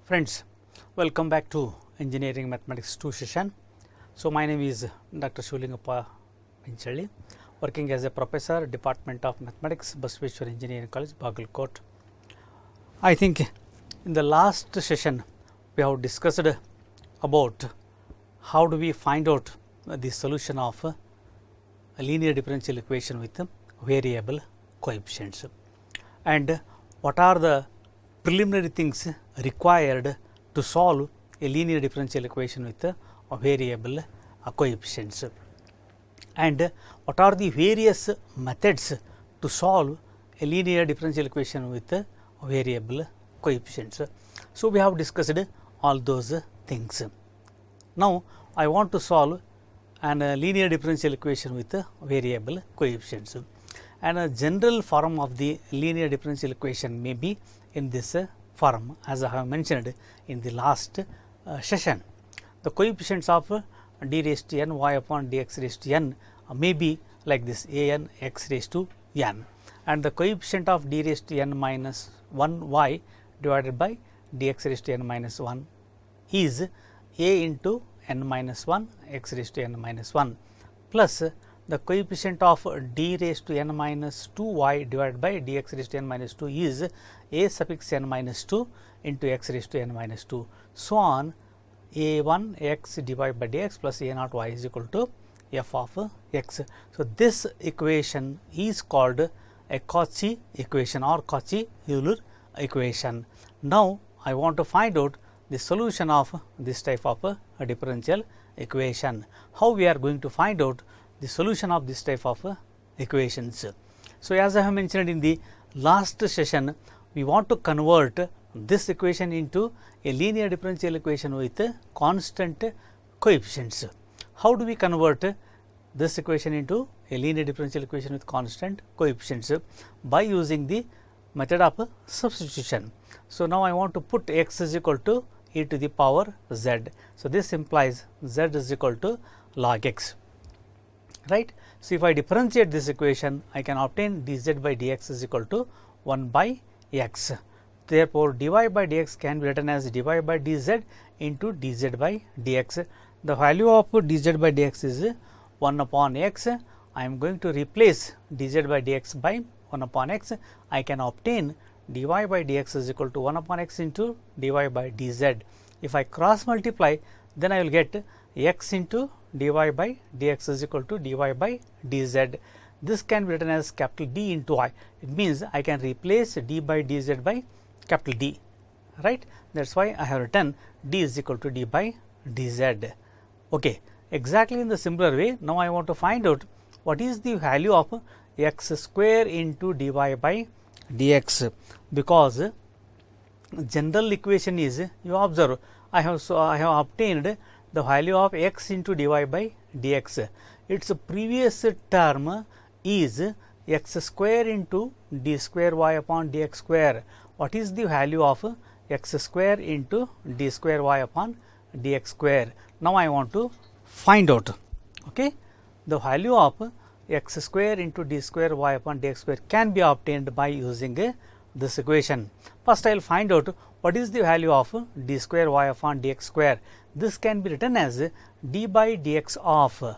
Friends, welcome back to Engineering Mathematics 2 session. So, my name is Dr. Shulingappa Minchalli, working as a professor, Department of Mathematics, Basaveshwar Engineering College, Bagalkot. I think in the last session, we have discussed about how do we find out the solution of a linear differential equation with variable coefficients, and what are the preliminary things required to solve a linear differential equation with a variable coefficients, and what are the various methods to solve a linear differential equation with a variable coefficients. So, we have discussed all those things. Now, I want to solve an linear differential equation with a variable coefficients, and a general form of the linear differential equation may be in this form, as I have mentioned in the last session. The coefficients of d raised to n y upon dx raised to n may be like this, a n x raised to n, and the coefficient of d raised to n minus 1 y divided by dx raised to n minus 1 is a into n minus 1 x raised to n minus 1 plus the coefficient of d raised to n minus 2 y divided by dx raised to n minus 2 is a suffix n minus 2 into x raised to n minus 2, so on a1 x divided by dx plus a naught y is equal to f of x. So, this equation is called a Cauchy equation or Cauchy-Euler equation. Now, I want to find out the solution of this type of a differential equation. How we are going to find out the solution of this type of equations? So, as I have mentioned in the last session, we want to convert this equation into a linear differential equation with constant coefficients. How do we convert this equation into a linear differential equation with constant coefficients? By using the method of substitution. So, now I want to put x is equal to e to the power z. So, this implies z is equal to log x, right. So, if I differentiate this equation, I can obtain dz by dx is equal to 1 by x. Therefore, dy by dx can be written as dy by dz into dz by dx. The value of dz by dx is 1 upon x. I am going to replace dz by dx by 1 upon x. I can obtain dy by dx is equal to 1 upon x into dy by dz. If I cross multiply, then I will get x into dy by dx is equal to dy by dz. This can be written as capital D into I. It means I can replace d by dz by capital D, right. That is why I have written d is equal to d by dz. Okay. Exactly in the similar way, now I want to find out what is the value of x square into dy by dx, because general equation is, you observe, I have obtained the value of x into dy by dx. Its previous term is x square into d square y upon dx square. What is the value of x square into d square y upon dx square? Now, I want to find out, okay, the value of x square into d square y upon dx square can be obtained by using this equation. First, I will find out what is the value of d square y upon dx square. This can be written as d by dx of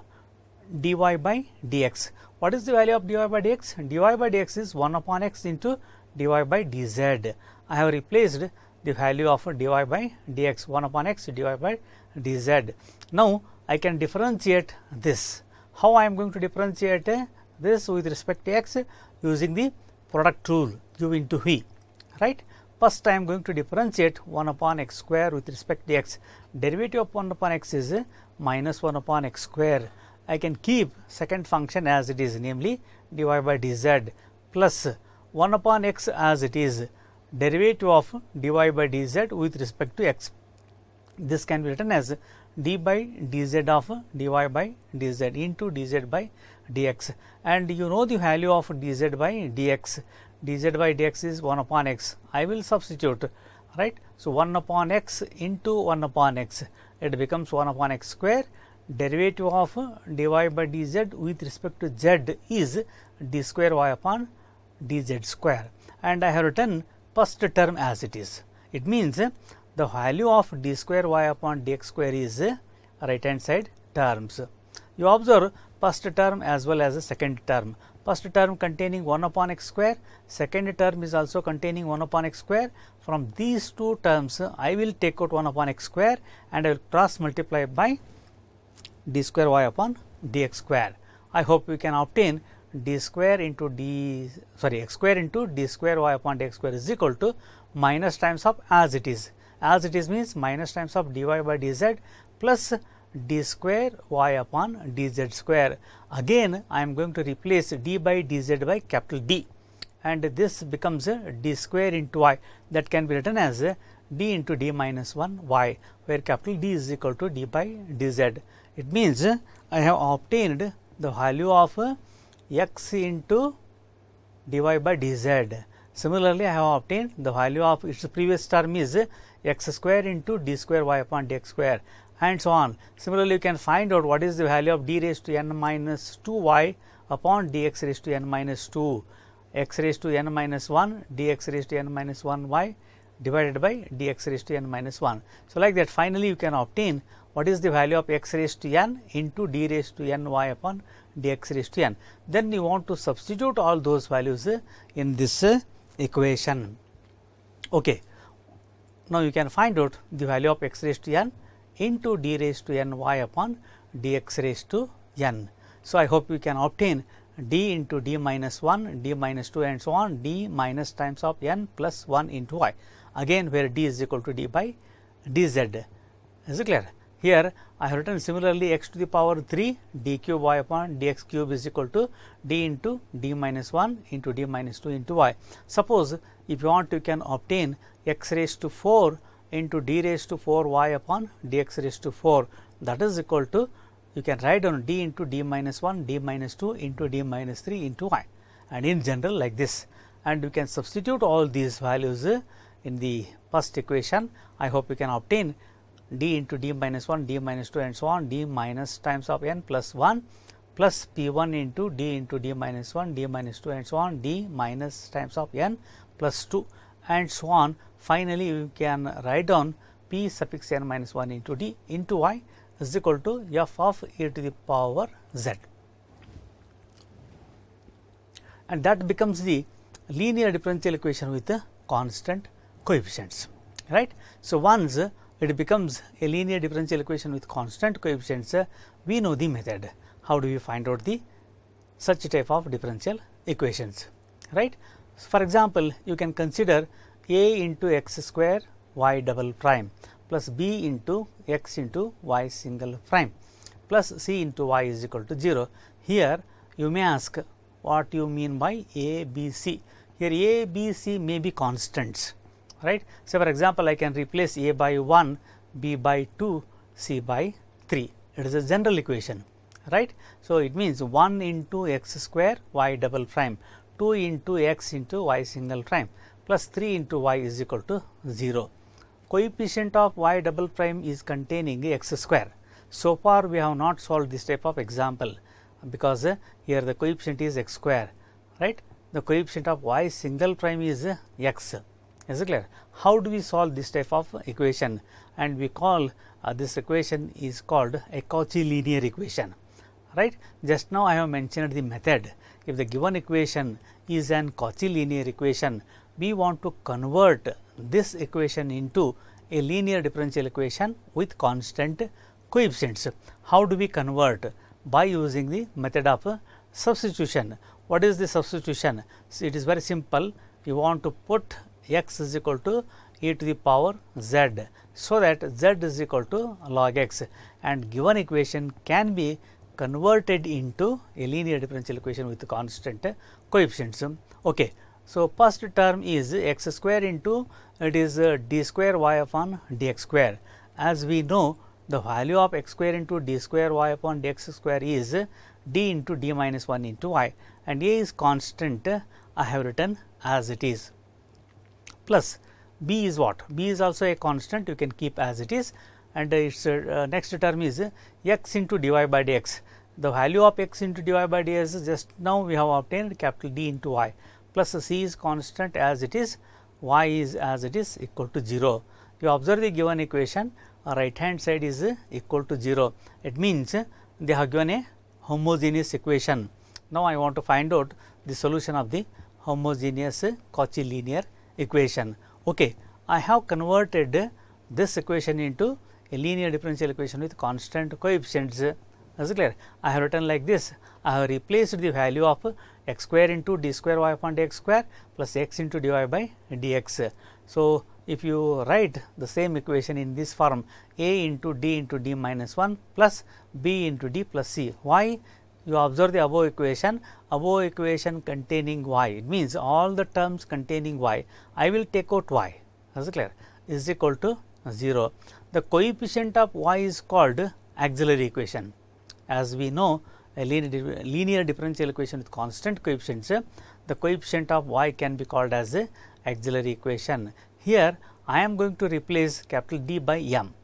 dy by dx. What is the value of dy by dx? dy by dx is 1 upon x into dy by dz. I have replaced the value of dy by dx 1 upon x dy by dz. Now, I can differentiate this. How I am going to differentiate this with respect to x? Using the product rule u into v, right. First, I am going to differentiate 1 upon x square with respect to x. Derivative of 1 upon x is minus 1 upon x square. I can keep second function as it is, namely dy by dz, plus 1 upon x as it is, derivative of dy by dz with respect to x. This can be written as d by dz of dy by dz into dz by dx, and you know the value of dz by dx. dz by dx is 1 upon x. I will substitute, right. So, 1 upon x into 1 upon x, it becomes 1 upon x square. Derivative of dy by dz with respect to z is d square y upon dz square, and I have written first term as it is. It means the value of d square y upon dx square is right hand side terms. You observe first term as well as the second term. First term containing 1 upon x square, second term is also containing 1 upon x square. From these two terms, I will take out 1 upon x square and I will cross multiply by d square y upon dx square. I hope we can obtain d square into x square into d square y upon dx square is equal to minus times of as it is. As it is means minus times of dy by dz plus d square y upon dz square. Again I am going to replace d by dz by capital D, and this becomes d square into y, that can be written as d into d minus 1 y, where capital D is equal to d by dz. It means I have obtained the value of x into dy by dz. Similarly, I have obtained the value of its previous term is x square into d square y upon dx square, and so on. Similarly, you can find out what is the value of d raised to n minus 2 y upon dx raised to n minus 2, x raised to n minus 1 dx raised to n minus 1 y divided by dx raised to n minus 1. So, like that finally, you can obtain what is the value of x raised to n into d raised to n y upon dx raised to n. Then you want to substitute all those values in this equation. Okay. Now, you can find out the value of x raised to n into d raised to n y upon dx raised to n. So, I hope you can obtain d into d minus 1, d minus 2 and so on, d minus times of n plus 1 into y, again where d is equal to d by dz. Is it clear? Here I have written similarly x to the power 3 d cube y upon dx cube is equal to d into d minus 1 into d minus 2 into y. Suppose if you want, you can obtain x raised to 4 into d raised to 4 y upon dx raised to 4, that is equal to, you can write down d into d minus 1 d minus 2 into d minus 3 into y, and in general like this, and you can substitute all these values in the first equation. I hope you can obtain d into d minus 1 d minus 2 and so on, d minus times of n plus 1 plus p1 into d minus 1 d minus 2 and so on, d minus times of n plus 2 and so on. Finally, you can write down p suffix n minus 1 into d into y is equal to f of e to the power z, and that becomes the linear differential equation with constant coefficients, right. So, once it becomes a linear differential equation with constant coefficients, we know the method. How do we find out the such type of differential equations, right. For example, you can consider a into x square y double prime plus b into x into y single prime plus c into y is equal to 0. Here you may ask what you mean by a, b, c. Here a, b, c may be constants, right. So, for example, I can replace a by 1, b by 2, c by 3. It is a general equation, right. So, it means 1 into x square y double prime, 2 into x into y single prime plus 3 into y is equal to 0. Coefficient of y double prime is containing x square. So far, we have not solved this type of example, because here the coefficient is x square, right. The coefficient of y single prime is x. Is it clear? How do we solve this type of equation? And we call this equation is called a Cauchy linear equation, right. Just now I have mentioned the method. If the given equation is an Cauchy linear equation, we want to convert this equation into a linear differential equation with constant coefficients. How do we convert? By using the method of substitution. What is the substitution? So, it is very simple. You want to put x is equal to e to the power z, so that z is equal to log x, and given equation can be converted into a linear differential equation with constant coefficients. Okay. So, first term is x square into it is d square y upon dx square. As we know, the value of x square into d square y upon dx square is d into d minus 1 into y, and a is constant. I have written as it is, plus b is what? B is also a constant, you can keep as it is, and its next term is x into dy by dx. The value of x into dy by dx just now we have obtained capital D into y, plus c is constant as it is, y is as it is equal to 0. you observe the given equation, right hand side is equal to 0. It means they have given a homogeneous equation. Now, I want to find out the solution of the homogeneous Cauchy linear equation. Okay, I have converted this equation into a linear differential equation with constant coefficients. Is it clear? I have written like this. I have replaced the value of x square into d square y upon dx square plus x into dy by dx. So, if you write the same equation in this form, a into d minus 1 plus b into d plus c. Why? You observe the above equation containing y. It means all the terms containing y, I will take out y. Is it clear? Is equal to 0. The coefficient of y is called auxiliary equation. As we know, a linear differential equation with constant coefficients, the coefficient of y can be called as a auxiliary equation. Here I am going to replace capital D by m,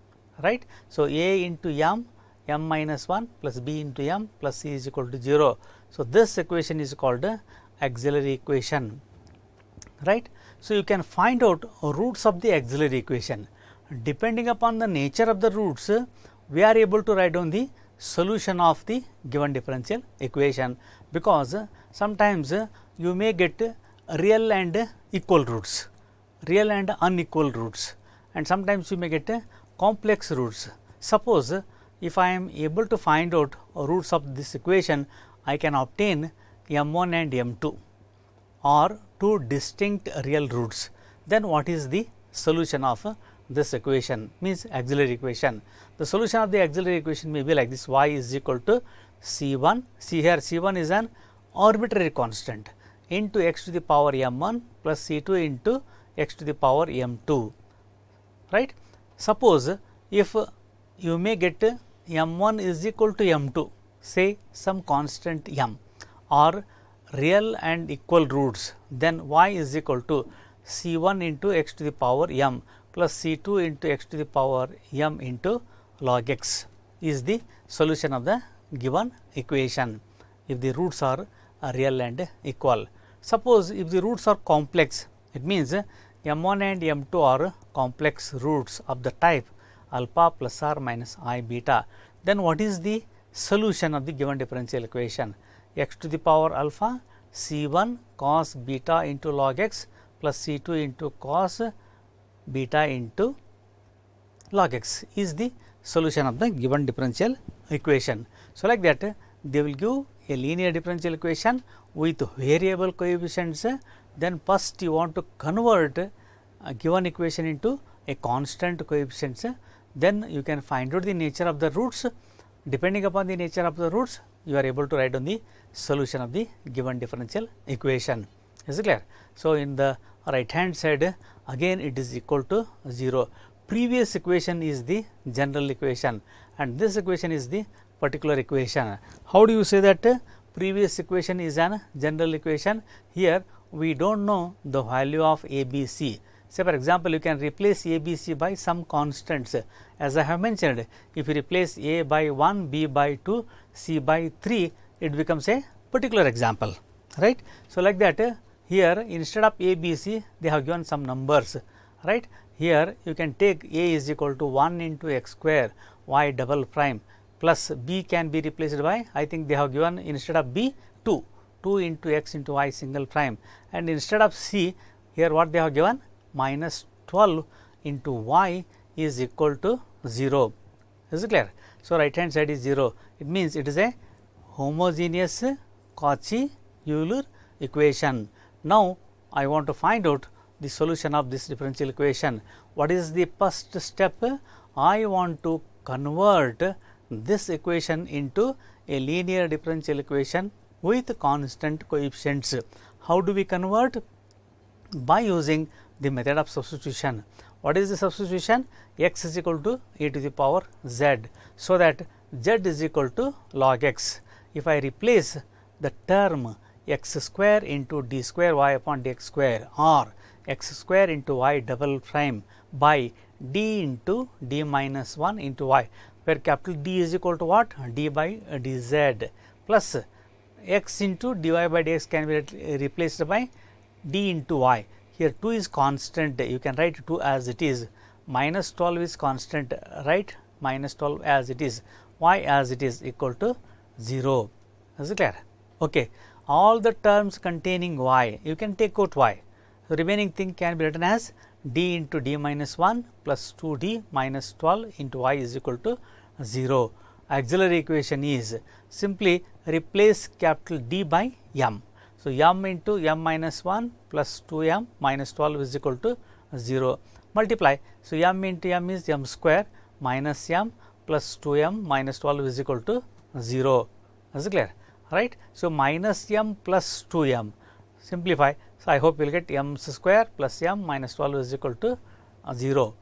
right. So, a into m minus 1 plus b into m plus c is equal to 0. So, this equation is called auxiliary equation, right. So, you can find out roots of the auxiliary equation. Depending upon the nature of the roots, we are able to write down the solution of the given differential equation, because sometimes you may get real and equal roots, real and unequal roots, and sometimes you may get complex roots. Suppose if I am able to find out roots of this equation, I can obtain m1 and m2 or two distinct real roots. Then what is the solution of this equation? Means auxiliary equation. The solution of the auxiliary equation may be like this: y is equal to c1. See here, c1 is an arbitrary constant into x to the power m1 plus c2 into x to the power m2, right. Suppose if you may get m1 is equal to m2, say some constant m, or real and equal roots, then y is equal to c1 into x to the power m plus c2 into x to the power m into log x is the solution of the given equation, if the roots are real and equal. Suppose if the roots are complex, it means m1 and m2 are complex roots of the type alpha plus or minus I beta. Then what is the solution of the given differential equation? X to the power alpha c1 cos beta into log x plus c2 into cos beta into log x is the solution of the given differential equation. So, like that they will give a linear differential equation with variable coefficients. Then first you want to convert a given equation into a constant coefficients. Then you can find out the nature of the roots. Depending upon the nature of the roots, you are able to write down the solution of the given differential equation. Is it clear? So, in the right hand side, again it is equal to 0. Previous equation is the general equation and this equation is the particular equation. How do you say that previous equation is an general equation? Here we do not know the value of a, b, c. Say for example, you can replace a, b, c by some constants. As I have mentioned, if you replace a by 1, b by 2, c by 3, it becomes a particular example, right. So, like that here instead of a, b, c, they have given some numbers, right. Here you can take a is equal to 1 into x square y double prime plus b can be replaced by, I think they have given instead of b 2 into x into y single prime, and instead of c here what they have given minus 12 into y is equal to 0. Is it clear? So, right hand side is 0. It means it is a homogeneous Cauchy Euler equation. Now, I want to find out the solution of this differential equation. What is the first step? I want to convert this equation into a linear differential equation with constant coefficients. How do we convert? By using the method of substitution. What is the substitution? X is equal to e to the power z, so that z is equal to log x. If I replace the term x square into d square y upon dx square or x square into y double prime by d into d minus 1 into y, where capital D is equal to what? D by dz plus x into dy by dx can be replaced by d into y. Here 2 is constant, you can write 2 as it is, minus 12 is constant, right? Minus 12 as it is, y as it is equal to 0. Is it clear? Okay. All the terms containing y, you can take out y. The remaining thing can be written as d into d minus 1 plus 2d minus 12 into y is equal to 0. Auxiliary equation is simply replace capital D by m. So, m into m minus 1 plus 2m minus 12 is equal to 0. Multiply. So, m into m is m square minus m plus 2m minus 12 is equal to 0. Is it clear? Right. So, minus m plus 2m. Simplify. So, I hope you will get m square plus m minus 12 is equal to 0.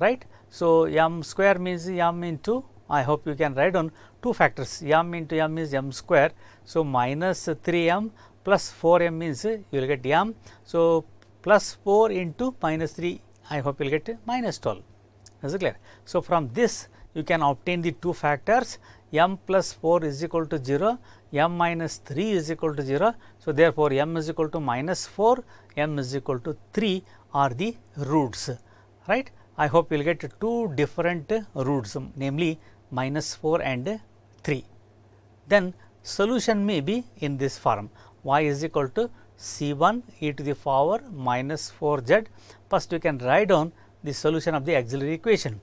Right. So, m square means m into, I hope you can write down two factors, m into m is m square. So, minus 3m plus 4m means you will get m. So, plus 4 into minus 3, I hope you will get minus 12. Is it clear? So, from this you can obtain the two factors, m plus 4 is equal to 0, m minus 3 is equal to 0. So, therefore, m is equal to minus 4, m is equal to 3 are the roots, right. I hope you will get two different roots, namely minus 4 and 3. Then solution may be in this form, y is equal to c1 e to the power minus 4z. First, you can write down the solution of the auxiliary equation,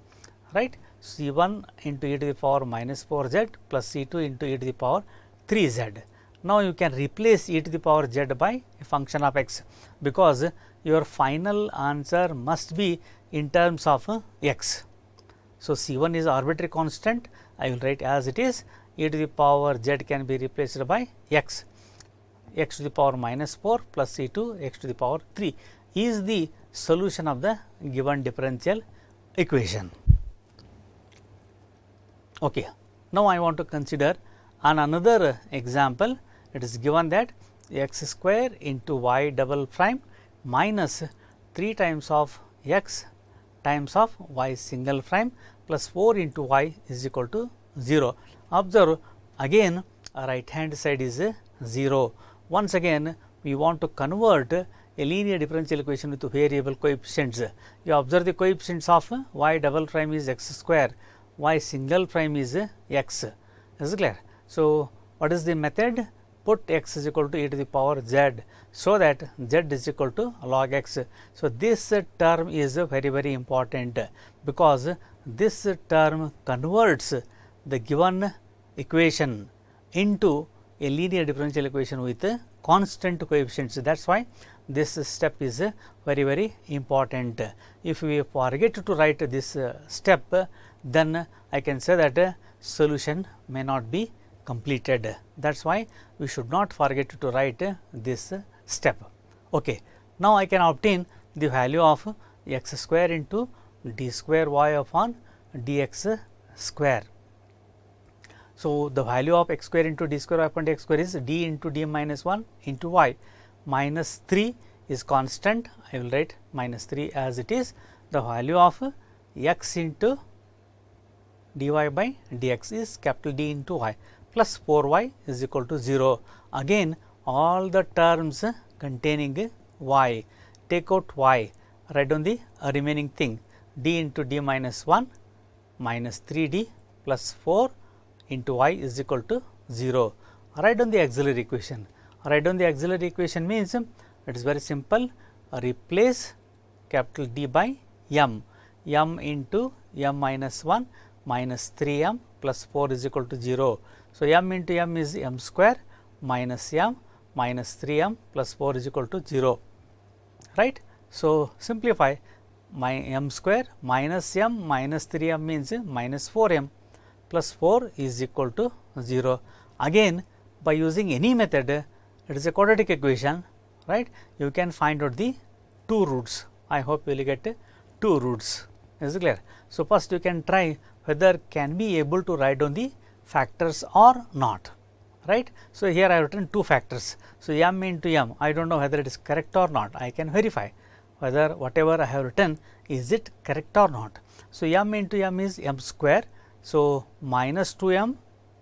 right. c1 into e to the power minus 4z plus c2 into e to the power 3z. Now, you can replace e to the power z by a function of x, because your final answer must be in terms of x. So, c1 is arbitrary constant, I will write as it is, e to the power z can be replaced by x, x to the power minus 4 plus c2 x to the power 3 is the solution of the given differential equation. Okay. Now, I want to consider on another example. It is given that x square into y double prime minus 3 times of x times of y single prime plus 4 into y is equal to 0. Observe, again right hand side is 0. Once again we want to convert a linear differential equation with variable coefficients. You observe the coefficients of y double prime is x square, y single prime is x. Is it clear? So, what is the method? Put x is equal to e to the power z, so that z is equal to log x. So, this term is very important, because this term converts the given equation into a linear differential equation with constant coefficients. That is why this step is very important. If we forget to write this step, then I can say that solution may not be completed. That is why we should not forget to write this step. Okay. Now, I can obtain the value of x square into d square y upon dx square. So, the value of x square into d square y upon dx square is d into d minus 1 into y, minus 3 is constant, I will write minus 3 as it is. The value of x into dy by dx is capital D into y plus 4y is equal to 0. Again all the terms containing y, take out y, write down the remaining thing, d into d minus 1 minus 3d plus 4 into y is equal to 0. Write down the auxiliary equation. Write down the auxiliary equation means it is very simple, replace capital D by m, m into m minus 1 minus 3m plus 4 is equal to 0. So, m into m is m square minus m minus 3m plus 4 is equal to 0, right. So, simplify, my m square minus m minus 3m means minus 4m plus 4 is equal to 0. Again by using any method, it is a quadratic equation, right. You can find out the two roots. I hope you will get two roots. Is it clear? So, first you can try whether can be able to write down the factors or not, right. So, here I have written two factors. So, m into m, I do not know whether it is correct or not. I can verify whether whatever I have written is it correct or not. So, m into m is m square. So, minus 2m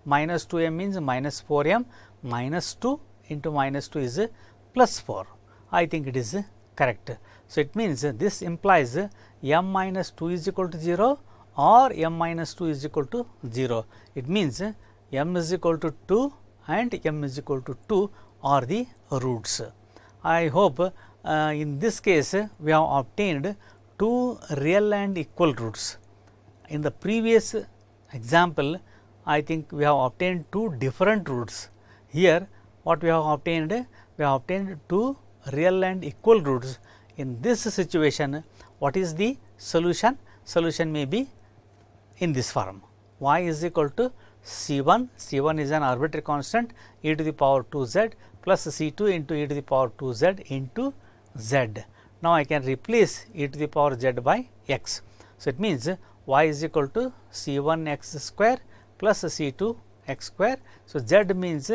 means minus 4m, minus 2 into minus 2 is plus 4. I think it is correct. So, it means this implies m minus 2 is equal to 0 or m minus 2 is equal to 0. It means m is equal to 2 and m is equal to 2 are the roots. I hope in this case we have obtained two real and equal roots. In the previous example, I think we have obtained two different roots. Here what we have obtained? We have obtained two real and equal roots. In this situation, what is the solution? Solution may be in this form: y is equal to C1, C1 is an arbitrary constant, e to the power 2z plus C2 into e to the power 2z into z. Now, I can replace e to the power z by x. So, it means y is equal to C1 x square plus C2 x square. So, z means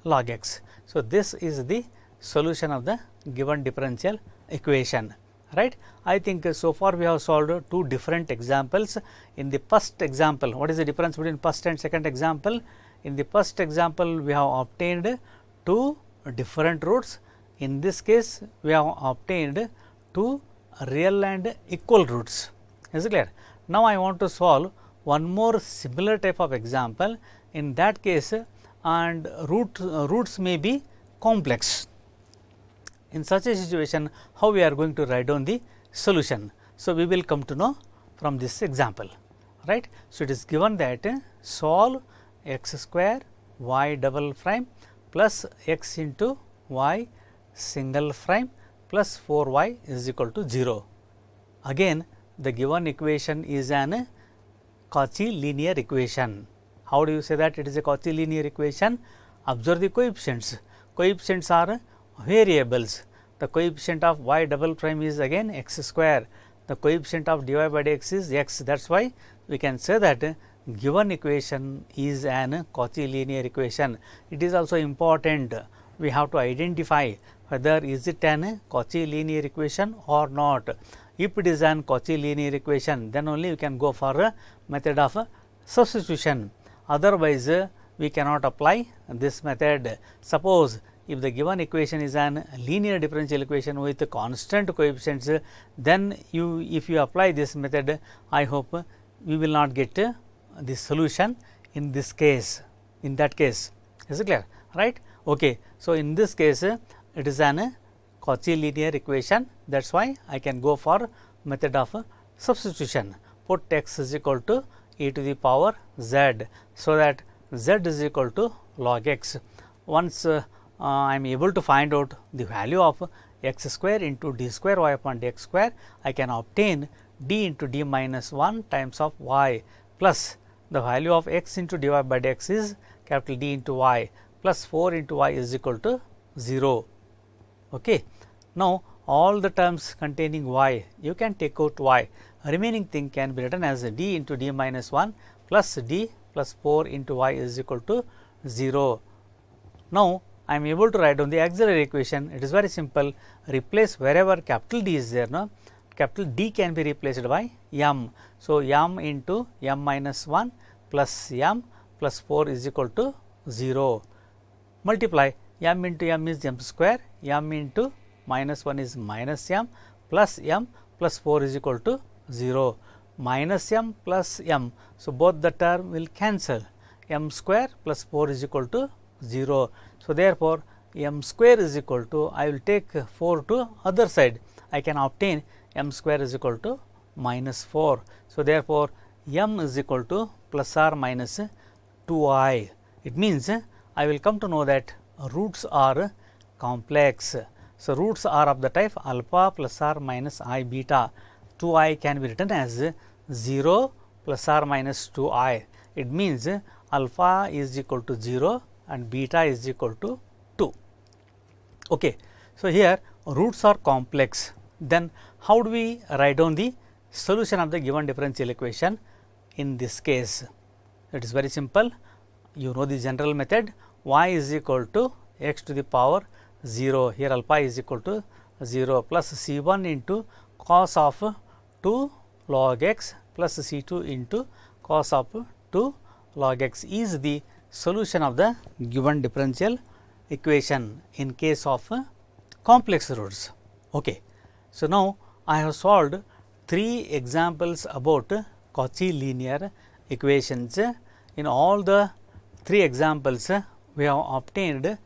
log x. So, this is the solution of the given differential equation, right. I think so far we have solved two different examples. In the first example, what is the difference between first and second example? In the first example, we have obtained two different roots. In this case, we have obtained two real and equal roots. Is it clear? Now, I want to solve one more similar type of example. In that case, and roots may be complex. In such a situation, how we are going to write down the solution? So, we will come to know from this example, right. So, it is given that solve x square y double prime plus x into y single prime plus 4y is equal to 0. Again, the given equation is an Cauchy linear equation. How do you say that it is a Cauchy linear equation? Observe the coefficients. Coefficients are variables. The coefficient of y double prime is again x square. The coefficient of dy by dx is x. That is why we can say that given equation is an Cauchy linear equation. It is also important. We have to identify whether is it an Cauchy linear equation or not. If it is an Cauchy linear equation, then only we can go for a method of substitution. Otherwise, we cannot apply this method. Suppose if the given equation is an linear differential equation with constant coefficients, then if you apply this method, I hope we will not get the solution in this case. In that case, is it clear, right? Okay. So, in this case, it is an Cauchy linear equation. That is why I can go for method of substitution. Put x is equal to e to the power z, so that z is equal to log x. Once I am able to find out the value of x square into d square y upon dx square, I can obtain d into d minus 1 times of y plus the value of x into dy by dx is capital D into y plus 4 into y is equal to 0. Okay. Now, all the terms containing y, you can take out y. Remaining thing can be written as d into d minus 1 plus d plus 4 into y is equal to 0. Now, I am able to write down the auxiliary equation. It is very simple. Replace wherever capital D is there, no? Capital D can be replaced by m. So, m into m minus 1 plus m plus 4 is equal to 0. Multiply m into m is m square, m into minus 1 is minus m plus 4 is equal to 0. Minus m plus m. So, both the term will cancel. M square plus 4 is equal to 0. So, therefore, m square is equal to, I will take 4 to other side, I can obtain m square is equal to minus 4. So, therefore, m is equal to plus or minus 2i. It means I will come to know that roots are complex. So, roots are of the type alpha plus or minus I beta. 2i can be written as 0 plus or minus 2i. It means alpha is equal to 0 and beta is equal to 2. Okay. So, here roots are complex. Then how do we write down the solution of the given differential equation in this case? It is very simple. You know the general method, y is equal to x to the power 0. Here alpha is equal to 0 plus C1 into cos of 2 log x plus C2 into cos of 2 log x is the solution of the given differential equation in case of complex roots. Okay. So, now I have solved 3 examples about Cauchy linear equations. In all the 3 examples, we have obtained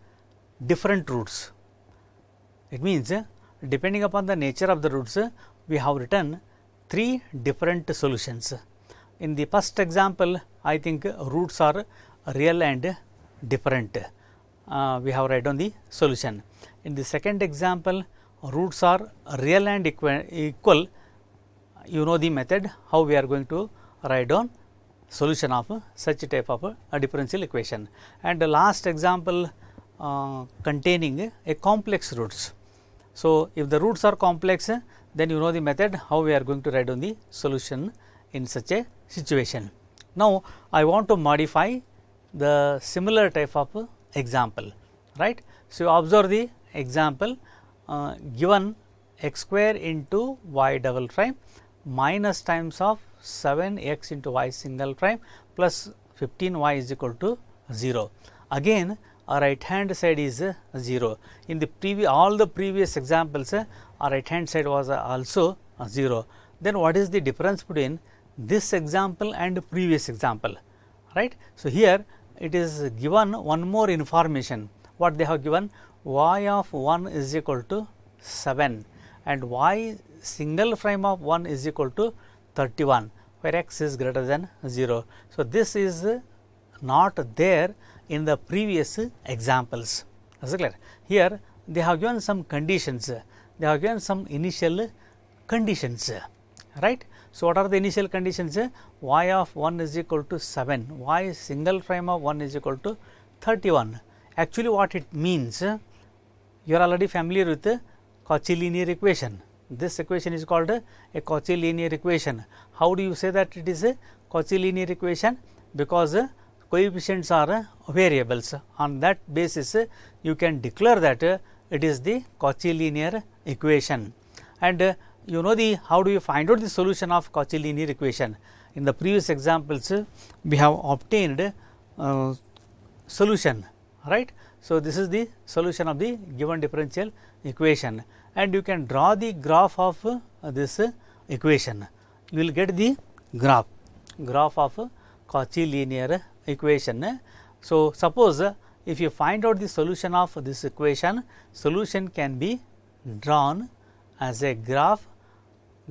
different roots. It means, depending upon the nature of the roots, we have written 3 different solutions. In the first example, I think roots are real and different. We have written down the solution. In the second example, roots are real and equal. You know the method how we are going to write down solution of such type of a differential equation. And the last example containing a complex roots. So, if the roots are complex, then you know the method how we are going to write down the solution in such a situation. Now, I want to modify the similar type of example, right. So, observe the example given x square into y double prime minus times of 7x into y single prime plus 15y is equal to 0. Again, our right hand side is 0. In the all the previous examples, our right hand side was also 0. Then what is the difference between this example and previous example, right. So, here it is given one more information. What they have given? Y of 1 is equal to 7 and y single prime of 1 is equal to 31, where x is greater than 0. So, this is not there in the previous examples. Is it clear? Here they have given some conditions, they have given some initial conditions, right. So, what are the initial conditions? Y of 1 is equal to 7, y single prime of 1 is equal to 31. Actually, what it means, you are already familiar with the Cauchy linear equation. This equation is called a Cauchy linear equation. How do you say that it is a Cauchy linear equation? Because coefficients are variables. On that basis, you can declare that it is the Cauchy linear equation. And you know the how do you find out the solution of Cauchy linear equation? In the previous examples, we have obtained solution, right. So, this is the solution of the given differential equation and you can draw the graph of this equation. You will get the graph of Cauchy linear equation. So, suppose if you find out the solution of this equation, solution can be drawn as a graph.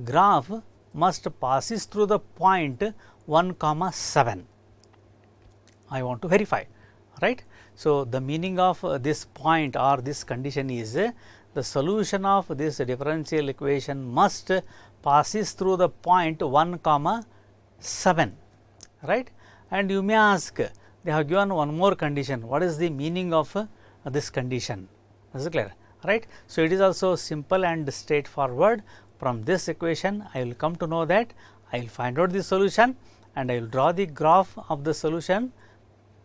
Graph must passes through the point 1, 7. I want to verify, right. So, the meaning of this point or this condition is the solution of this differential equation must passes through the point 1, 7, right. And you may ask, they have given one more condition. What is the meaning of this condition? Is it clear, right. So, it is also simple and straightforward. From this equation, I will come to know that I will find out the solution and I will draw the graph of the solution,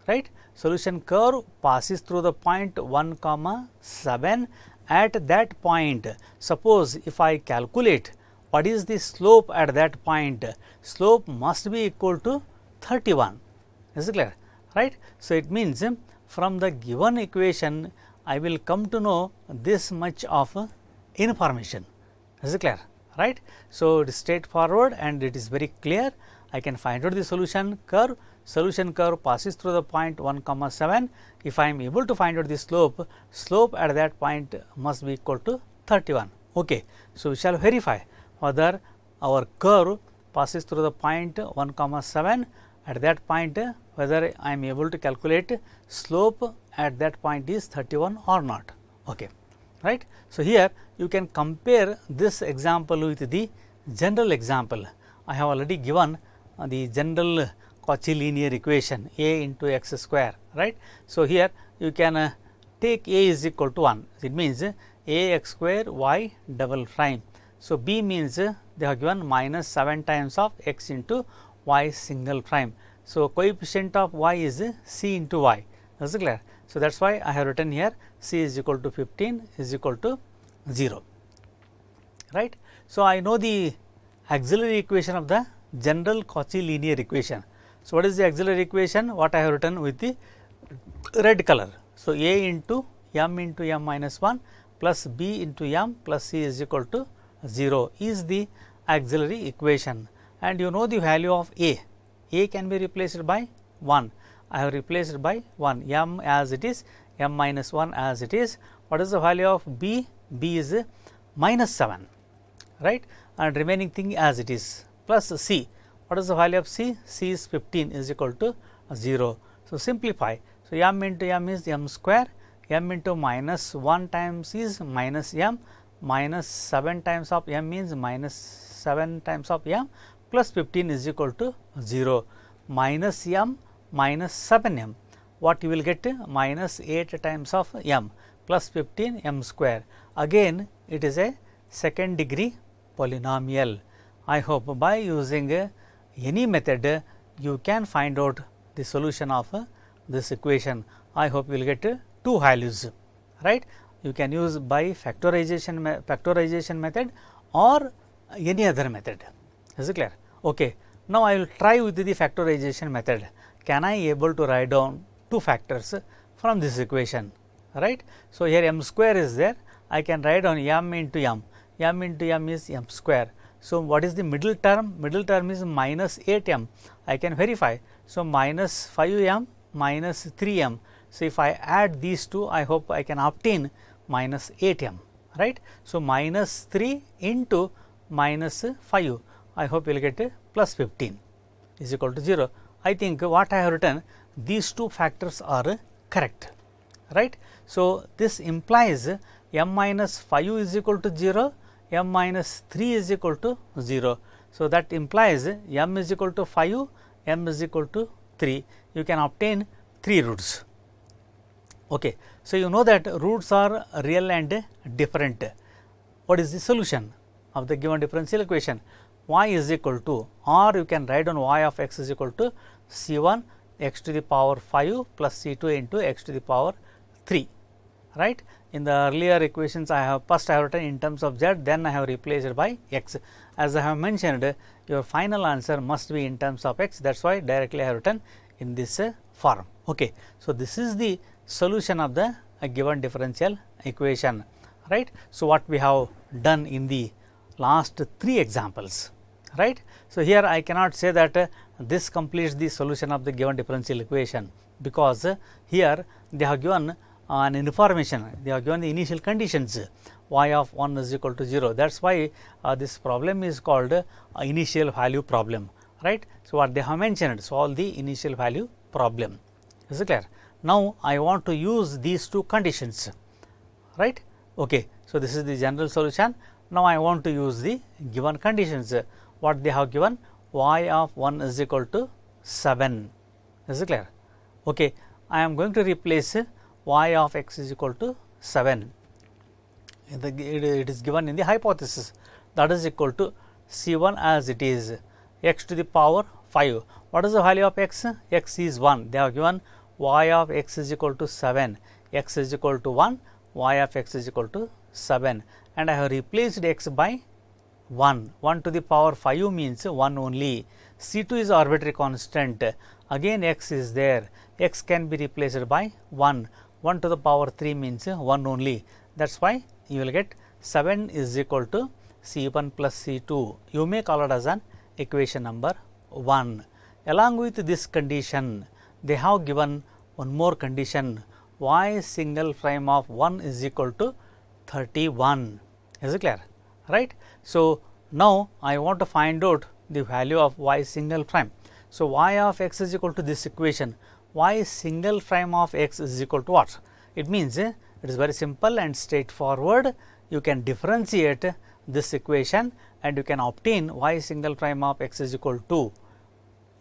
right. Solution curve passes through the point 1, 7. At that point, suppose if I calculate what is the slope at that point, slope must be equal to 31. Is it clear, right. So, it means from the given equation, I will come to know this much of information. Is it clear, right. So, it is straightforward and it is very clear. I can find out the solution curve. Solution curve passes through the point 1, 7. If I am able to find out the slope, slope at that point must be equal to 31. Okay. So, we shall verify whether our curve passes through the point 1, 7. At that point, whether I am able to calculate slope at that point is 31 or not. Okay, right. So, here you can compare this example with the general example. I have already given the general Cauchy linear equation a into x square, right. So, here you can take a is equal to 1. It means a x square y double prime. So, b means they have given minus 7 times of x into y single prime. So, coefficient of y is c into y. Is it clear? So, that is why I have written here c is equal to 15 is equal to 0, right. So, I know the auxiliary equation of the general Cauchy linear equation. So, what is the auxiliary equation? What I have written with the red color. So, a into m minus 1 plus b into m plus c is equal to 0 is the auxiliary equation, and you know the value of a can be replaced by 1. I have replaced by 1, m as it is, m minus 1 as it is. What is the value of b? B is minus 7, right, and remaining thing as it is, plus c. What is the value of c? C is 15 is equal to 0. So, simplify. So, m into m is m square, m into minus 1 times is minus m, minus 7 times of m means minus 7 times of m, plus 15 is equal to 0, minus m minus 7 m. What you will get? Minus 8 times of m plus 15 m square. Again it is a second degree polynomial. I hope by using any method you can find out the solution of this equation. I hope you will get two values, right. You can use by factorization method or any other method. Is it clear? Okay. Now, I will try with the factorization method. Can I able to write down two factors from this equation, right. So, here m square is there, I can write down m into m, m into m is m square. So, what is the middle term? Middle term is minus 8 m, I can verify. So, minus 5 m minus 3 m. So, if I add these two, I hope I can obtain minus 8 m, right. So, minus 3 into minus 5, I hope you will get plus 15 is equal to 0. I think what I have written, these two factors are correct, right. So, this implies m minus 5 is equal to 0, m minus 3 is equal to 0. So, that implies m is equal to 5, m is equal to 3. You can obtain 3 roots. Okay. So, you know that roots are real and different. What is the solution of the given differential equation? Y is equal to, or you can write down y of x is equal to c1 x to the power 5 plus c2 into x to the power 3, right. In the earlier equations, I have written in terms of z, then I have replaced by x. As I have mentioned, your final answer must be in terms of x, that is why directly I have written in this form. Okay. So, this is the solution of the given differential equation, right. So, what we have done in the last 3 examples, right. So, here I cannot say that this completes the solution of the given differential equation, because here they have given an information, they have given the initial conditions, y of 1 is equal to 0. That is why this problem is called initial value problem, right. So, what they have mentioned, solve the initial value problem. Is it clear? Now, I want to use these two conditions, right. Okay. So, this is the general solution. Now, I want to use the given conditions. What they have given? Y of 1 is equal to 7. Is it clear? Okay. I am going to replace y of x is equal to 7. It is given in the hypothesis, that is equal to c1 as it is, x to the power 5. What is the value of x? X is 1. They have given y of x is equal to 7, x is equal to 1, y of x is equal to 7, and I have replaced x by 1. 1 to the power 5 means 1 only. C2 is arbitrary constant. Again x is there. X can be replaced by 1. 1 to the power 3 means 1 only. That is why you will get 7 is equal to C1 plus C2. You may call it as an equation number 1. Along with this condition, they have given one more condition, y single prime of 1 is equal to 31. Is it clear? Right. So, now I want to find out the value of y single prime. So, y of x is equal to this equation, y single prime of x is equal to what? It means it is very simple and straightforward. You can differentiate this equation and you can obtain y single prime of x is equal to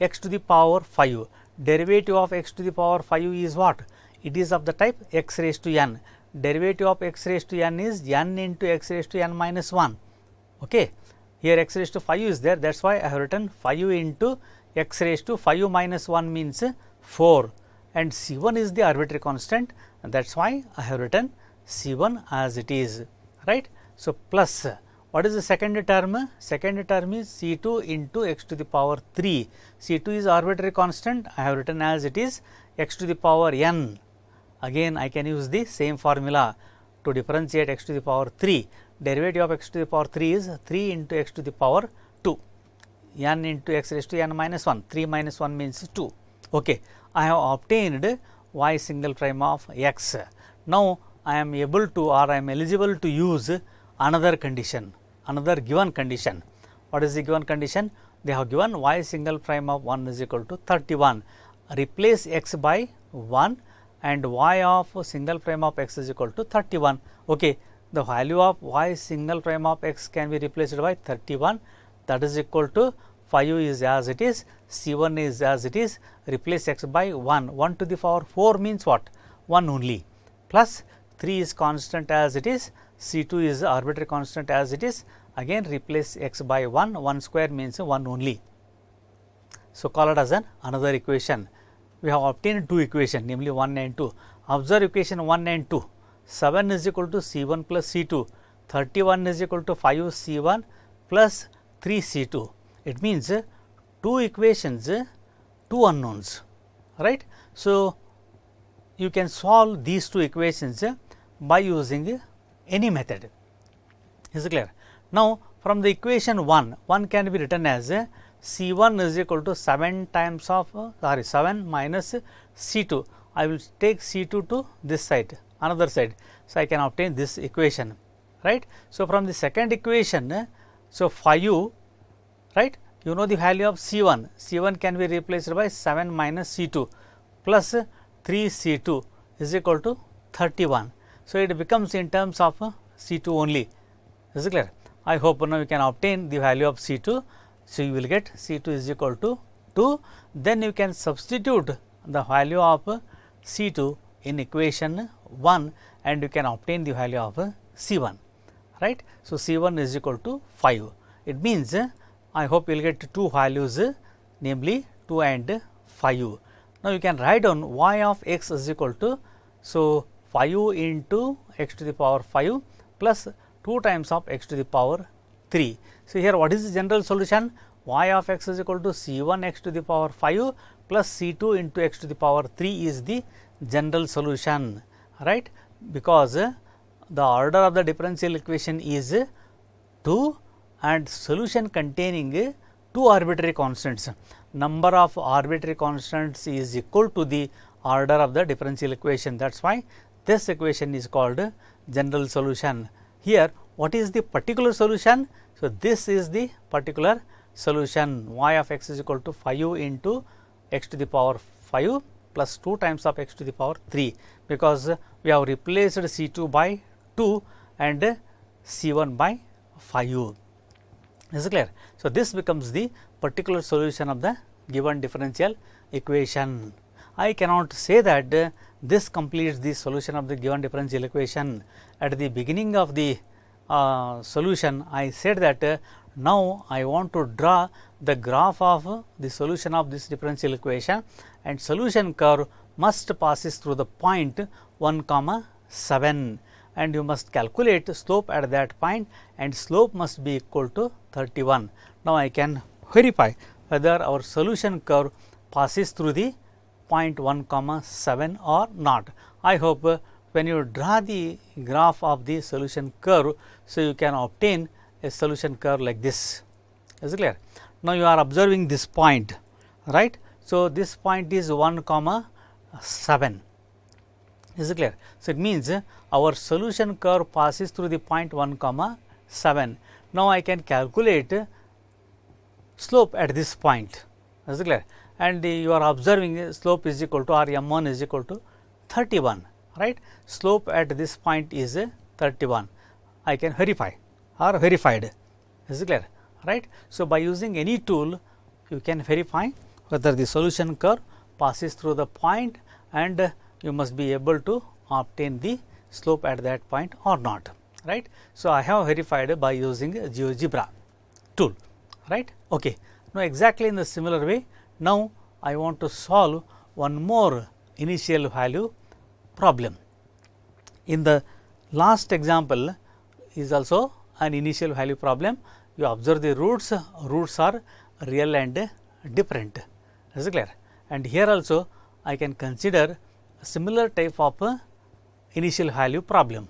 x to the power 5. Derivative of x to the power 5 is what? It is of the type x raised to n. Derivative of x raised to n is n into x raised to n minus 1. Okay. Here x raised to 5 is there, that is why I have written 5 into x raised to 5 minus 1 means 4, and C1 is the arbitrary constant, and that is why I have written C1 as it is, right. So, plus what is the second term? Second term is C2 into x to the power 3. C2 is arbitrary constant, I have written as it is x to the power n. Again I can use the same formula to differentiate x to the power 3. derivative of x to the power 3 is 3 into x to the power 2, n into x raised to n minus 1, 3 minus 1 means 2. Okay. I have obtained y single prime of x. Now, I am able to, or I am eligible to use another condition, another given condition. What is the given condition? They have given y single prime of 1 is equal to 31. Replace x by 1 and y of single prime of x is equal to 31. Okay. The value of y single prime of x can be replaced by 31, that is equal to 5 is as it is, C1 is as it is, replace x by 1. 1 to the power 4 means what? 1 only, plus 3 is constant as it is, C2 is arbitrary constant as it is, again replace x by 1, 1 square means 1 only. So, call it as another equation. We have obtained two equations, namely 1 and 2. Observe equation 1 and 2. 7 is equal to C1 plus C2, 31 is equal to 5 C1 plus 3 C2. It means two equations, two unknowns, right. So, you can solve these two equations by using any method. Is it clear? Now, from the equation 1 can be written as C1 is equal to 7 times of 7 minus C2. I will take C2 to this side, another side. So, I can obtain this equation, right. So, from the second equation, so 5, right, you know the value of C1, C1 can be replaced by 7 minus C2 plus 3 C2 is equal to 31. So, it becomes in terms of C2 only. Is it clear? I hope now you can obtain the value of C2. So, you will get C2 is equal to 2, then you can substitute the value of C2 in equation 1 and you can obtain the value of C1, right. So, C1 is equal to 5. It means I hope you will get two values, namely 2 and 5. Now, you can write down y of x is equal to, so 5 into x to the power 5 plus 2 times of x to the power 3. So, here what is the general solution? Y of x is equal to C1 x to the power 5 plus C2 into x to the power 3 is the general solution, right, because the order of the differential equation is 2 and solution containing two arbitrary constants. Number of arbitrary constants is equal to the order of the differential equation. That is why this equation is called general solution. Here what is the particular solution? So, this is the particular solution. Y of x is equal to 5 into x to the power 5 plus 2 times of x to the power 3, because we have replaced C2 by 2 and C1 by 5. Is it clear? So, this becomes the particular solution of the given differential equation. I cannot say that this completes the solution of the given differential equation. At the beginning of the solution, I said that now I want to draw the graph of the solution of this differential equation, and solution curve must passes through the point 1, 7, and you must calculate slope at that point, and slope must be equal to 31. Now, I can verify whether our solution curve passes through the point 1, 7 or not. I hope when you draw the graph of the solution curve, so you can obtain a solution curve like this. Is it clear? Now, you are observing this point, right. So, this point is 1, 7. Is it clear? So, it means our solution curve passes through the point 1, 7. Now, I can calculate slope at this point. Is it clear? And you are observing slope is equal to, or m1 is equal to 31, right. Slope at this point is 31. I can verify or verified. Is it clear? Right. So, by using any tool, you can verify whether the solution curve passes through the point, and you must be able to obtain the slope at that point or not, right. So, I have verified by using a GeoGebra tool, right. Okay. Now, exactly in the similar way, now I want to solve one more initial value problem. In the last example is also an initial value problem. You observe the roots are real and different. Is it clear? And here also I can consider a similar type of initial value problem,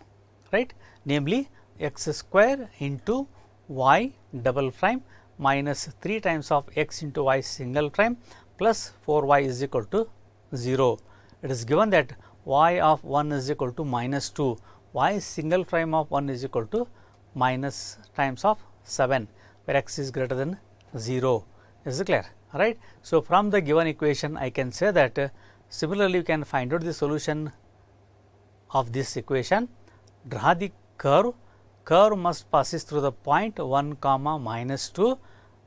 right. Namely, x square into y double prime minus 3 times of x into y single prime plus 4y is equal to 0. It is given that y of 1 is equal to minus 2, y single prime of 1 is equal to minus times of 7, where x is greater than 0. Is it clear? Right. So, from the given equation I can say that similarly you can find out the solution of this equation. Draw the curve. Curve must passes through the point 1 comma minus 2.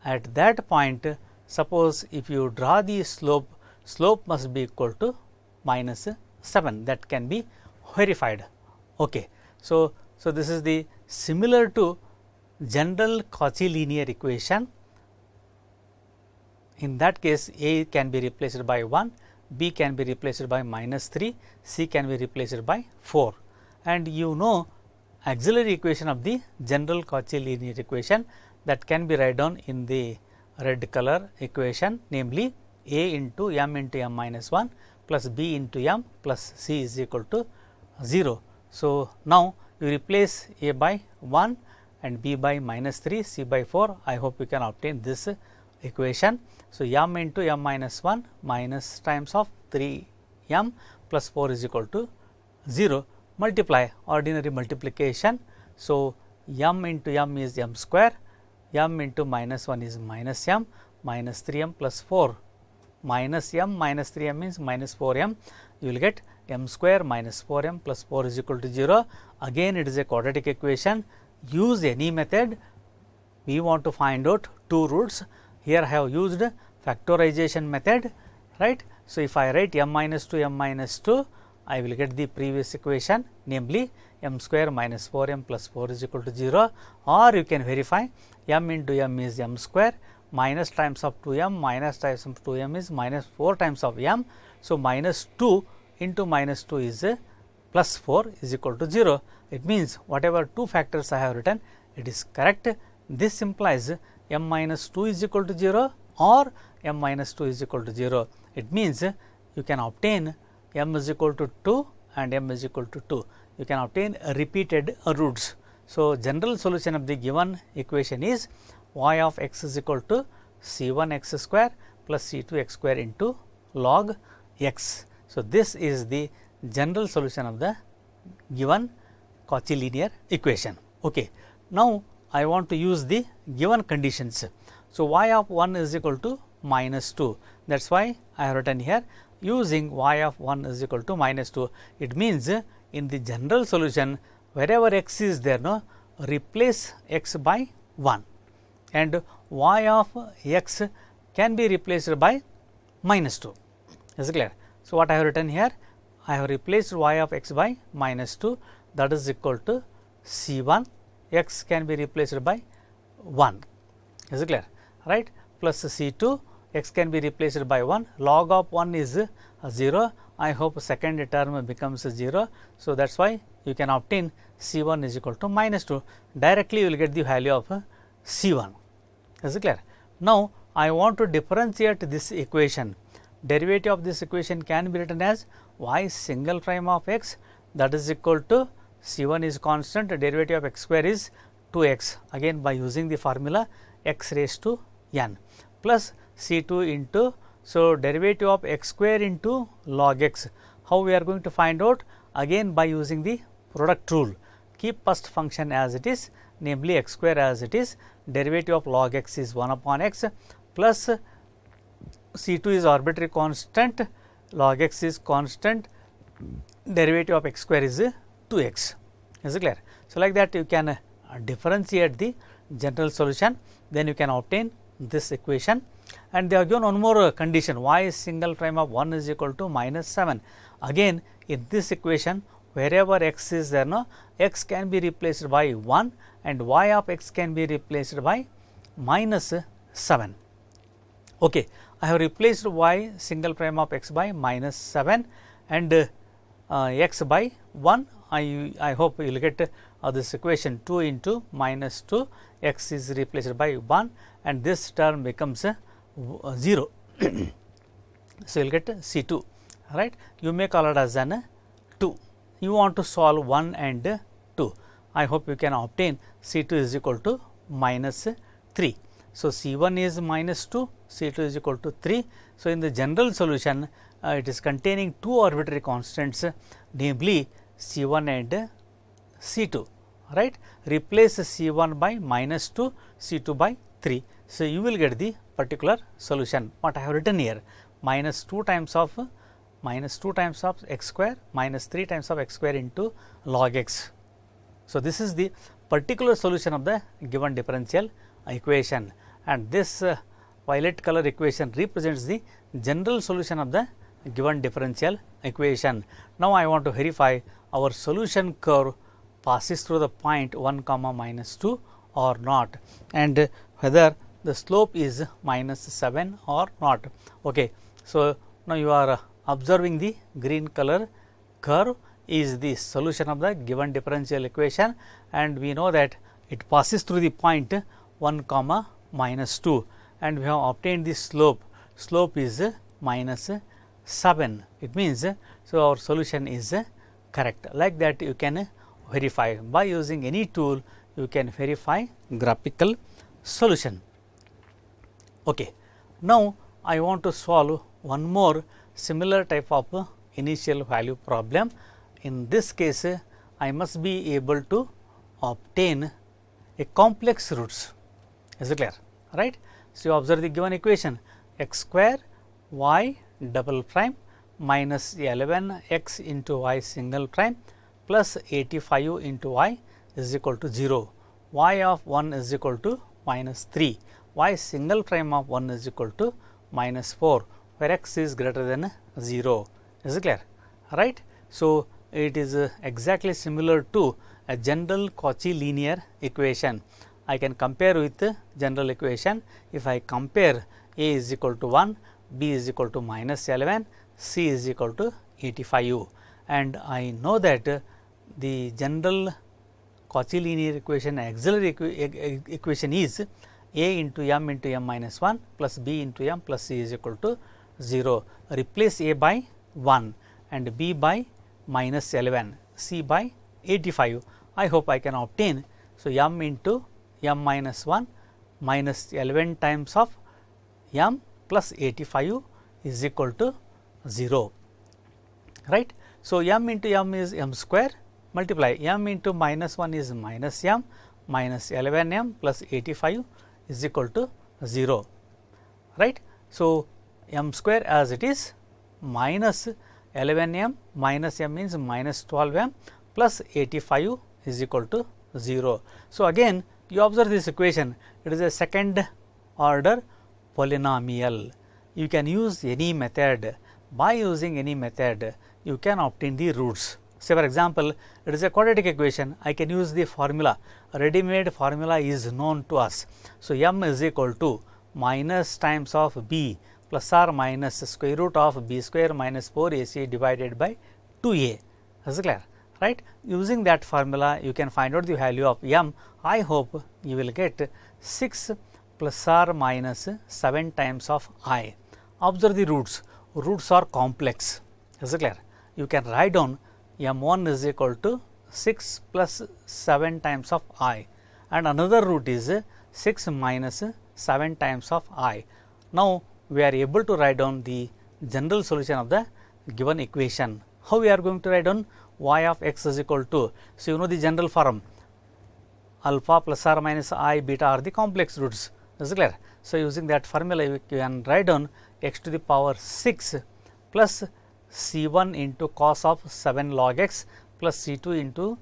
At that point, suppose if you draw the slope, slope must be equal to minus 7. That can be verified. Okay. So, this is the similar to general Cauchy linear equation. In that case, A can be replaced by 1, B can be replaced by minus 3, C can be replaced by 4. And you know auxiliary equation of the general Cauchy linear equation, that can be written down in the red color equation, namely A into m minus 1 plus B into m plus C is equal to 0. So, now you replace A by 1 and B by minus 3, C by 4. I hope you can obtain this equation. So, m into m minus 1 minus times of 3 m plus 4 is equal to 0. Multiply, ordinary multiplication. So, m into m is m square, m into minus 1 is minus m, minus 3 m plus 4, minus m minus 3 m means minus 4 m. You will get m square minus 4 m plus 4 is equal to 0. Again it is a quadratic equation. Use any method. We want to find out two roots. Here I have used factorization method, right. So, if I write m minus 2 m minus 2, I will get the previous equation, namely m square minus 4 m plus 4 is equal to 0, or you can verify m into m is m square, minus times of 2 m minus times of 2 m is minus 4 times of m. So, minus 2 into minus 2 is plus 4 is equal to 0. It means whatever two factors I have written, it is correct. This implies m minus 2 is equal to 0 or m minus 2 is equal to 0. It means you can obtain m is equal to 2 and m is equal to 2. You can obtain repeated roots. So, general solution of the given equation is y of x is equal to c1 x square plus c2 x square into log x. So, this is the general solution of the given Cauchy linear equation. Okay. Now, I want to use the given conditions. So, y of 1 is equal to minus 2. That is why I have written here using y of 1 is equal to minus 2. It means in the general solution, wherever x is there, no, replace x by 1 and y of x can be replaced by minus 2. Is it clear? So, what I have written here? I have replaced y of x by minus 2, that is equal to c1, x can be replaced by 1. Is it clear? Right? Plus c2, x can be replaced by 1, log of 1 is 0. I hope second term becomes 0. So, that is why you can obtain c1 is equal to minus 2. Directly you will get the value of c1. Is it clear? Now, I want to differentiate this equation. Derivative of this equation can be written as y single prime of x, that is equal to c1 is constant, derivative of x square is 2x, again by using the formula x raised to n, plus c2 into, so derivative of x square into log x. How we are going to find out? Again by using the product rule. Keep first function as it is, namely x square as it is, derivative of log x is 1 upon x, plus c2 is arbitrary constant, log x is constant, derivative of x square is 2x. Is it clear? So, like that you can differentiate the general solution, then you can obtain this equation. And they have given one more condition, y single prime of 1 is equal to minus 7. Again in this equation, wherever x is there, no, x can be replaced by 1 and y of x can be replaced by minus 7. Okay. I have replaced y single prime of x by minus 7 and x by 1. I hope you will get this equation 2 into minus 2, x is replaced by 1 and this term becomes 0. So, you will get C2, right. You may call it as an 2. You want to solve 1 and 2. I hope you can obtain C2 is equal to minus 3. So, C1 is minus 2, C2 is equal to 3. So, in the general solution it is containing two arbitrary constants, namely C1 and C2, right. Replace C1 by minus 2, C2 by 3. So, you will get the particular solution what I have written here, minus 2 times of x square minus 3 times of x square into log x. So, this is the particular solution of the given differential equation, and this violet color equation represents the general solution of the given differential equation. Now, I want to verify our solution curve passes through the point 1 comma minus 2 or not, and whether the slope is minus 7 or not. Okay. So, now you are observing the green color curve is the solution of the given differential equation, and we know that it passes through the point 1 comma minus 2, and we have obtained the slope is minus 7. It means, so our solution is correct. Like that you can verify by using any tool, you can verify graphical solution. Okay. Now, I want to solve one more similar type of initial value problem. In this case, I must be able to obtain a complex roots. Is it clear? Right. So, you observe the given equation, x square y double prime minus 11 x into y single prime plus 85 into y is equal to 0, y of 1 is equal to minus 3, y single prime of 1 is equal to minus 4, where x is greater than 0. Is it clear? Right. So, it is exactly similar to a general Cauchy linear equation. I can compare with the general equation. If I compare, a is equal to 1, b is equal to minus 11, c is equal to 85, and I know that the general Cauchy linear equation auxiliary equation is a into m minus 1 plus b into m plus c is equal to 0. Replace a by 1 and b by minus 11, c by 85. I hope I can obtain. So, m into m minus 1 minus 11 times of m plus 85 is equal to 0, right. So, m into m is m square, multiply m into minus 1 is minus m minus 11 m plus 85 is equal to 0, right. So, m square as it is minus 11 m minus m means minus 12 m plus 85 is equal to 0. So, again you observe this equation, it is a second order polynomial. You can use any method. By using any method, you can obtain the roots. Say for example, it is a quadratic equation, I can use the formula, ready made formula is known to us. So, m is equal to minus times of b plus or minus square root of b square minus 4 ac divided by 2a. Is it clear? Right. Using that formula, you can find out the value of m. I hope you will get 6 plus or minus 7 times of I. Observe the roots. Roots are complex. Is it clear? You can write down m1 is equal to 6 plus 7 times of I, and another root is 6 minus 7 times of I. Now, we are able to write down the general solution of the given equation. How we are going to write down? Y of x is equal to, so you know the general form, alpha plus or minus I beta are the complex roots. Is it clear? So, using that formula you can write down x to the power 6 plus c1 into cos of 7 log x plus c2 into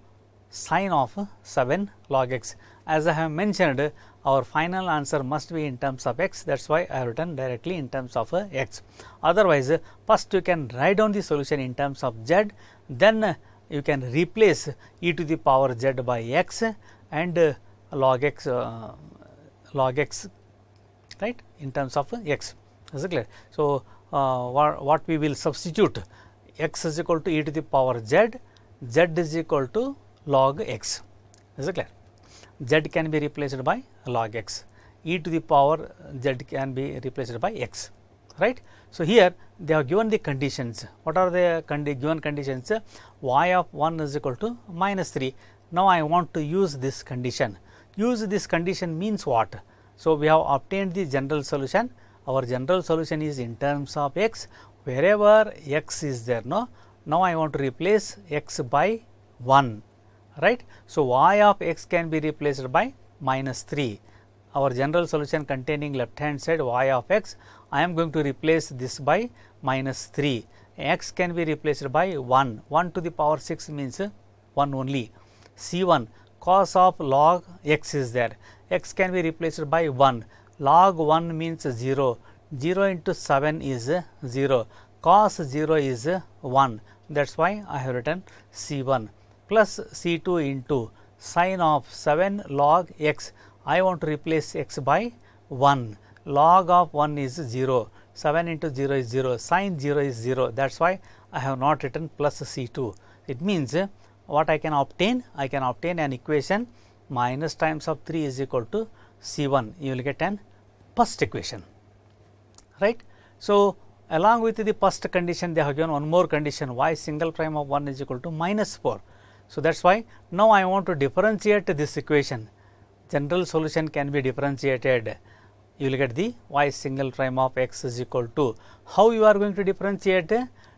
sin of 7 log x. As I have mentioned, our final answer must be in terms of x, that is why I have written directly in terms of x. Otherwise, first you can write down the solution in terms of z, then you can replace e to the power z by x and log x right in terms of x. Is it clear? So, what we will substitute, x is equal to e to the power z, z is equal to log x. Is it clear? Z can be replaced by log x, e to the power z can be replaced by x, right. So, here they have given the conditions. What are the given conditions? Y of 1 is equal to minus 3. now I want to use this condition. Use this condition means what? So, we have obtained the general solution. Our general solution is in terms of x, wherever x is there, no. Now, I want to replace x by 1, right. So, y of x can be replaced by minus 3. Our general solution containing left hand side y of x, I am going to replace this by minus 3. X can be replaced by 1. 1 to the power 6 means 1 only. C1 cos of log x is there. X can be replaced by 1. Log 1 means 0. 0 into 7 is 0. Cos 0 is 1. That is why I have written C1 plus C2 into sin of 7 log x. I want to replace x by 1. Log of 1 is 0. 7 into 0 is 0. Sin 0 is 0. That is why I have not written plus C2. It means what I can obtain? I can obtain an equation minus times of 3 is equal to C1. You will get an first equation, right. So, along with the first condition, they have given one more condition, y single prime of 1 is equal to minus 4. So, that is why now I want to differentiate this equation. General solution can be differentiated. You will get the y single prime of x is equal to, how you are going to differentiate?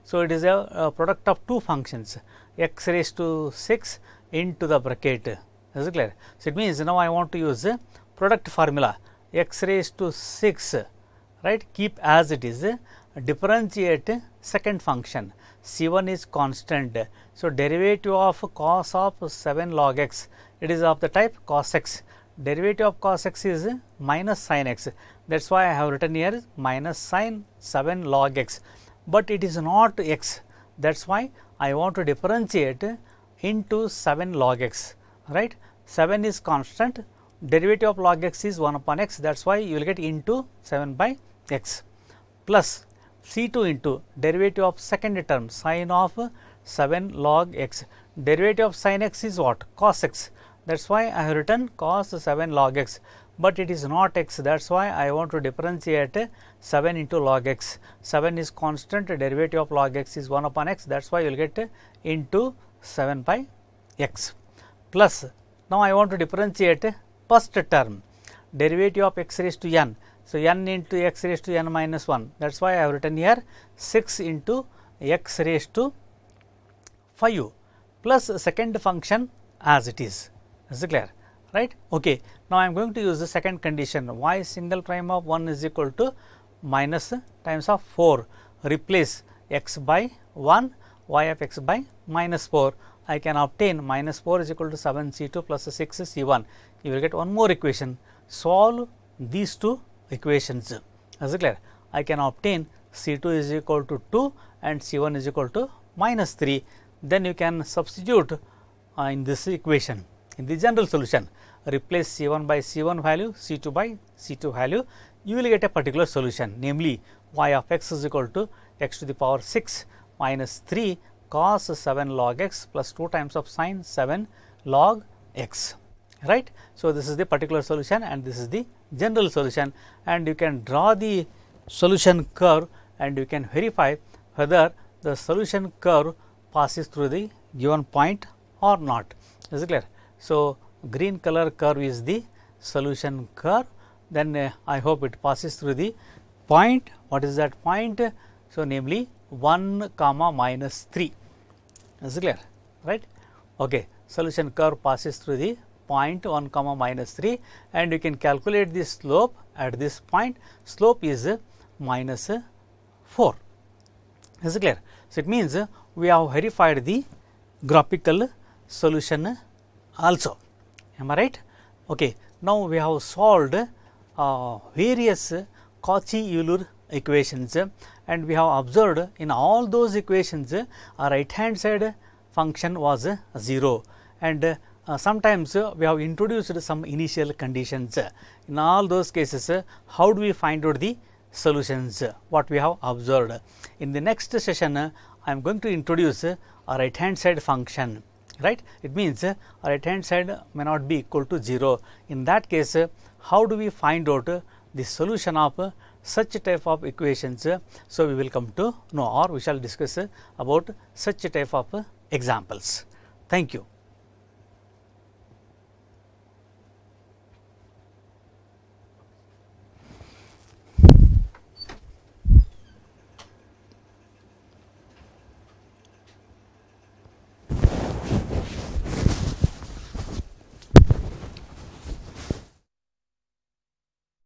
So, it is a product of two functions, x raised to 6 into the bracket. Is it clear? So, it means now I want to use product formula, x raised to 6, right, keep as it is, differentiate second function, C1 is constant. So, derivative of cos of 7 log x, it is of the type cos x. Derivative of cos x is minus sin x. That is why I have written here minus sin 7 log x, but it is not x. That is why I want to differentiate into 7 log x, right. 7 is constant, derivative of log x is 1 upon x. That is why you will get into 7 by x plus C2 into derivative of second term sin of 7 log x. Derivative of sin x is what? Cos x. That is why I have written cos 7 log x, but it is not x. That is why I want to differentiate 7 into log x. 7 is constant, derivative of log x is 1 upon x. That is why you will get into 7 by x plus, now I want to differentiate first term, derivative of x raised to n. So, n into x raised to n minus 1. That is why I have written here 6 into x raised to 5 plus second function as it is. Is it clear? Right? Okay. Now, I am going to use the second condition, y single prime of 1 is equal to minus times of 4. Replace x by 1, y of x by minus 4. I can obtain minus 4 is equal to 7 C2 plus 6 C1. You will get one more equation. Solve these two equations. Is it clear? I can obtain C2 is equal to 2 and C1 is equal to minus 3. Then you can substitute in this equation. In the general solution, replace C1 by C1 value, C2 by C2 value, you will get a particular solution, namely y of x is equal to x to the power 6 minus 3 cos 7 log x plus 2 times of sin 7 log x, right. So, this is the particular solution and this is the general solution, and you can draw the solution curve and you can verify whether the solution curve passes through the given point or not. Is it clear? So, green color curve is the solution curve, then I hope it passes through the point. What is that point? So, namely 1 comma minus 3. Is it clear? Right? Okay. Solution curve passes through the point 1 comma minus 3, and you can calculate the slope at this point. Slope is minus 4. Is it clear? So, it means we have verified the graphical solution also. Am I right? Okay. Now, we have solved various Cauchy-Euler equations, and we have observed in all those equations a right hand side function was 0, and sometimes we have introduced some initial conditions. In all those cases, how do we find out the solutions, what we have observed? In the next session, I am going to introduce a right hand side function, right. It means right hand side may not be equal to 0. In that case, how do we find out the solution of such type of equations? So, we will come to know, or we shall discuss about such type of examples. Thank you.